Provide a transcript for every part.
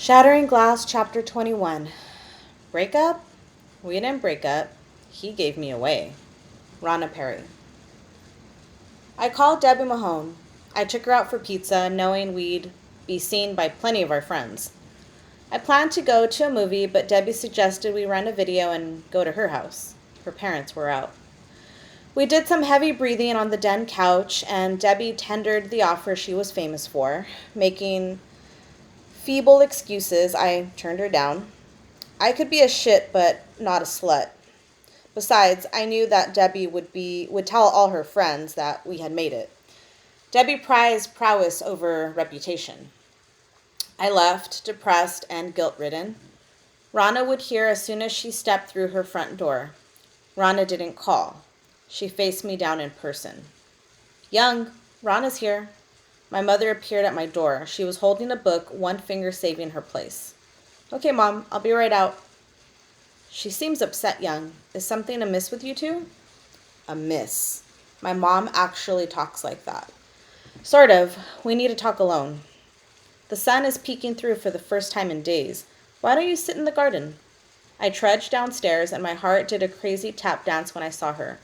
Shattering Glass Chapter 21. Breakup? We didn't break up. He gave me away. Rana Perry. I called Debbie Mahone. I took her out for pizza, knowing we'd be seen by plenty of our friends. I planned to go to a movie, but Debbie suggested we rent a video and go to her house. Her parents were out. We did some heavy breathing on the den couch, and Debbie tendered the offer she was famous for, making feeble excuses. I turned her down. I could be a shit, but not a slut. Besides, I knew that Debbie would tell all her friends that we had made it. Debbie prized prowess over reputation. I left, depressed and guilt-ridden. Rana would hear as soon as she stepped through her front door. Rana didn't call. She faced me down in person. Young, Rana's here. My mother appeared at my door. She was holding a book, one finger saving her place. Okay, Mom, I'll be right out. She seems upset, Young. Is something amiss with you two? Amiss. My mom actually talks like that. Sort of. We need to talk alone. The sun is peeking through for the first time in days. Why don't you sit in the garden? I trudged downstairs, and my heart did a crazy tap dance when I saw her.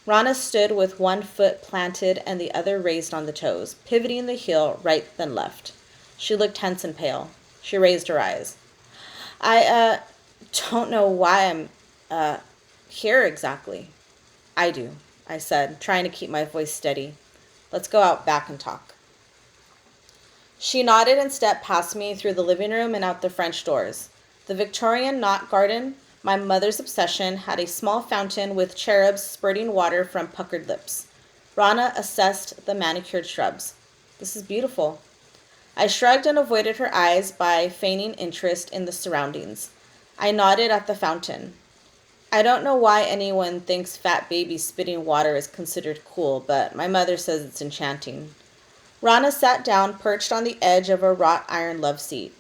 Rana stood with one foot planted and the other raised on the toes, pivoting the heel right then left. She looked tense and pale. She raised her eyes. I don't know why I'm here exactly. I do, I said, trying to keep my voice steady. Let's go out back and talk. She nodded and stepped past me through the living room and out the French doors. The Victorian knot garden, my mother's obsession, had a small fountain with cherubs spurting water from puckered lips. Rana assessed the manicured shrubs. This is beautiful. I shrugged and avoided her eyes by feigning interest in the surroundings. I nodded at the fountain. I don't know why anyone thinks fat babies spitting water is considered cool, but my mother says it's enchanting. Rana sat down, perched on the edge of a wrought iron love seat.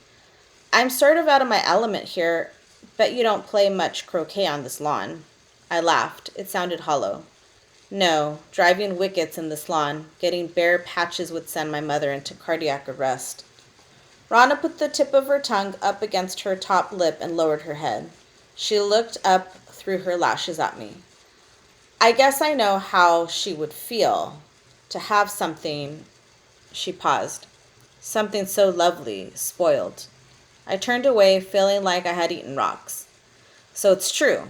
I'm sort of out of my element here. Bet you don't play much croquet on this lawn. I laughed. It sounded hollow. No, driving wickets in this lawn, getting bare patches would send my mother into cardiac arrest. Rana put the tip of her tongue up against her top lip and lowered her head. She looked up through her lashes at me. I guess I know how she would feel to have something. She paused. Something so lovely, spoiled. I turned away, feeling like I had eaten rocks. So it's true,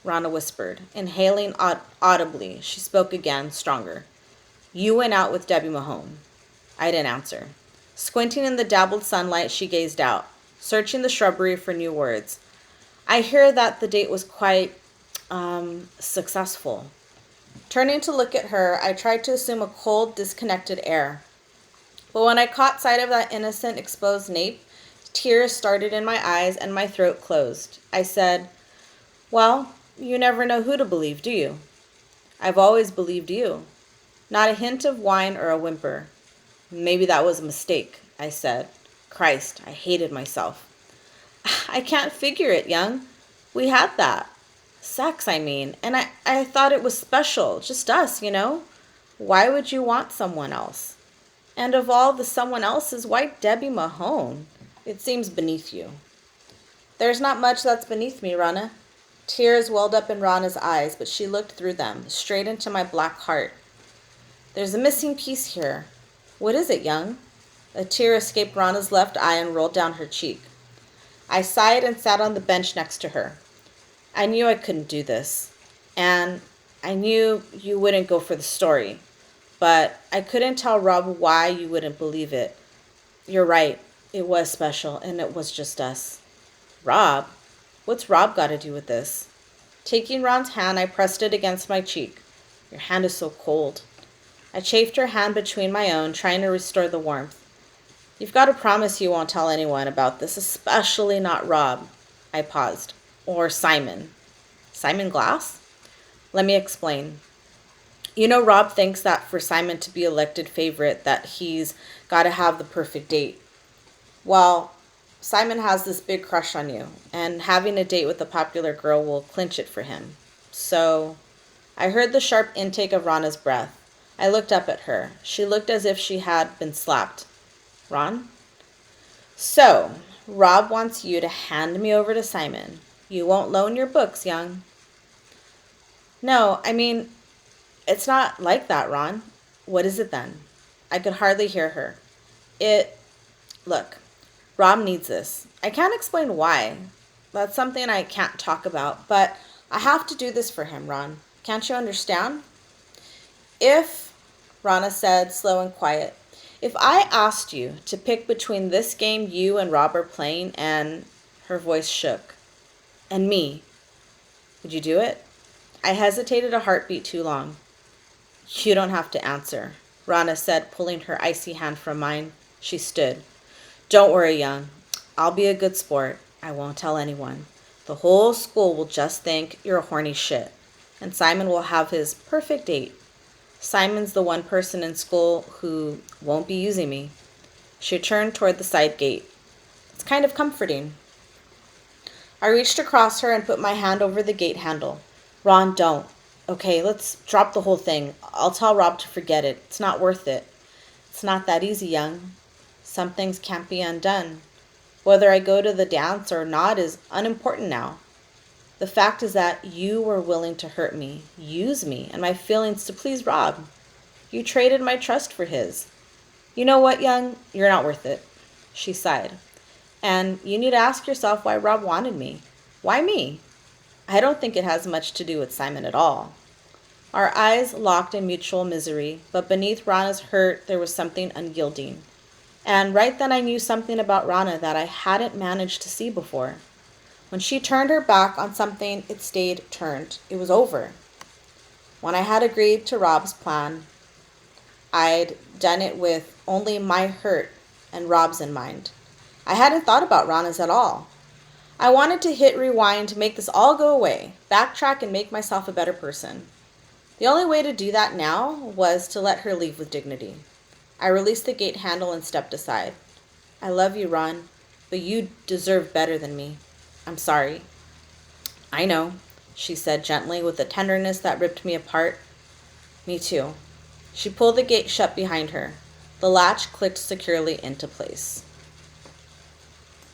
Rana whispered, inhaling audibly. She spoke again, stronger. You went out with Debbie Mahone. I didn't answer. Squinting in the dabbled sunlight, she gazed out, searching the shrubbery for new words. I hear that the date was quite, successful. Turning to look at her, I tried to assume a cold, disconnected air. But when I caught sight of that innocent, exposed nape, tears started in my eyes and my throat closed. I said, well, you never know who to believe, do you? I've always believed you. Not a hint of whine or a whimper. Maybe that was a mistake, I said. Christ, I hated myself. I can't figure it, Young. We had that. Sex, I mean. And I thought it was special. Just us, you know? Why would you want someone else? And of all the someone else's, why Debbie Mahone? It seems beneath you. There's not much that's beneath me, Rana. Tears welled up in Rana's eyes, but she looked through them, straight into my black heart. There's a missing piece here. What is it, Young? A tear escaped Rana's left eye and rolled down her cheek. I sighed and sat on the bench next to her. I knew I couldn't do this, and I knew you wouldn't go for the story, but I couldn't tell Rob why you wouldn't believe it. You're right. It was special, and it was just us. Rob? What's Rob got to do with this? Taking Ron's hand, I pressed it against my cheek. Your hand is so cold. I chafed her hand between my own, trying to restore the warmth. You've got to promise you won't tell anyone about this, especially not Rob. I paused. Or Simon. Simon Glass? Let me explain. You know, Rob thinks that for Simon to be elected favorite, that he's got to have the perfect date. Well, Simon has this big crush on you, and having a date with a popular girl will clinch it for him. So, I heard the sharp intake of Rana's breath. I looked up at her. She looked as if she had been slapped. Ron? So, Rob wants you to hand me over to Simon. You won't loan your books, young. No, I mean, it's not like that, Ron. What is it then? I could hardly hear her. It. Look, Rob needs this. I can't explain why. That's something I can't talk about, but I have to do this for him, Ron. Can't you understand? If, Rana said, slow and quiet, if I asked you to pick between this game you and Rob are playing and her voice shook, and me, would you do it? I hesitated a heartbeat too long. You don't have to answer, Rana said, pulling her icy hand from mine. She stood. Don't worry, young. I'll be a good sport. I won't tell anyone. The whole school will just think you're a horny shit. And Simon will have his perfect date. Simon's the one person in school who won't be using me. She turned toward the side gate. It's kind of comforting. I reached across her and put my hand over the gate handle. Ron, don't. Okay, let's drop the whole thing. I'll tell Rob to forget it. It's not worth it. It's not that easy, young. Some things can't be undone. Whether I go to the dance or not is unimportant now. The fact is that you were willing to hurt me, use me, and my feelings to please Rob. You traded my trust for his. You know what, young? You're not worth it. She sighed. And you need to ask yourself why Rob wanted me. Why me? I don't think it has much to do with Simon at all. Our eyes locked in mutual misery, but beneath Rana's hurt there was something unyielding. And right then I knew something about Rana that I hadn't managed to see before. When she turned her back on something, it stayed turned. It was over. When I had agreed to Rob's plan, I'd done it with only my hurt and Rob's in mind. I hadn't thought about Rana's at all. I wanted to hit rewind to make this all go away, backtrack and make myself a better person. The only way to do that now was to let her leave with dignity. I released the gate handle and stepped aside. I love you, Ron, but you deserve better than me. I'm sorry. I know, she said gently with a tenderness that ripped me apart. Me too. She pulled the gate shut behind her. The latch clicked securely into place.